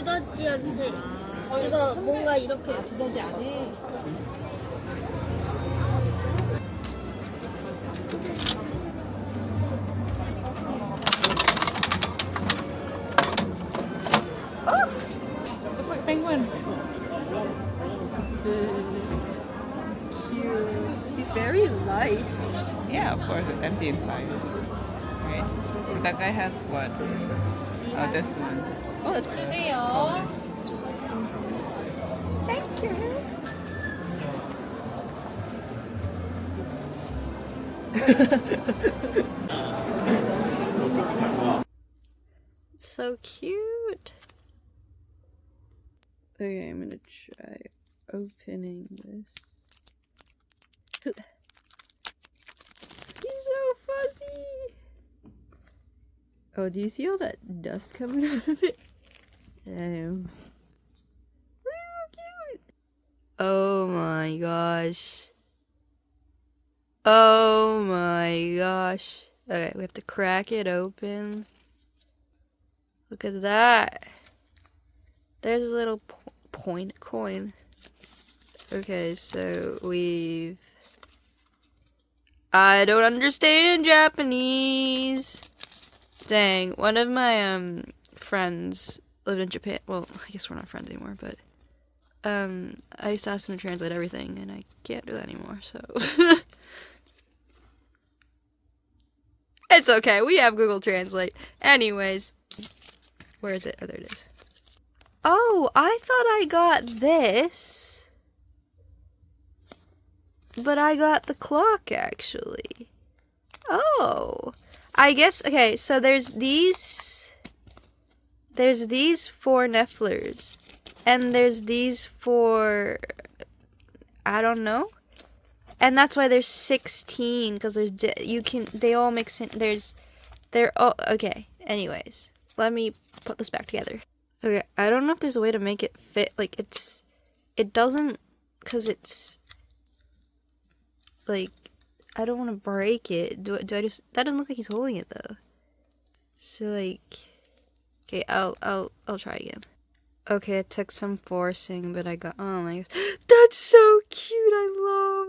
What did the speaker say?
두더지한테 이거 뭔가 이렇게 두더지 안에 looks like a penguin. cute. He's very light. Yeah, of course, it's empty inside. Right? So that guy has what? Oh, this one. Oh, that's pretty. Colors. Thank you. So cute. Okay, I'm gonna try opening this. He's so fuzzy. Oh, do you see all that dust coming out of it? Damn. Look how cute. Oh my gosh. Oh my gosh. Okay, we have to crack it open. Look at that. There's a little point coin. Okay, so we've... I don't understand Japanese. Dang, one of my friends lived in Japan. Well, I guess we're not friends anymore, but I used to ask him to translate everything, and I can't do that anymore, so... It's okay, we have Google Translate. Anyways, where is it? Oh, there it is. Oh, I thought I got this, but I got the clock, actually. Oh, I guess, okay, so there's these 4 Nifflers, and there's these 4, I don't know, and that's why there's 16, because they all mix in, they're all, okay, anyways, let me put this back together. Okay, I don't know if there's a way to make it fit, like, it doesn't, because it's, like, I don't want to break it. Do I just, that doesn't look like he's holding it, though. So, like, okay, I'll try again. Okay, it took some forcing, but I got, oh my god, that's so cute, I love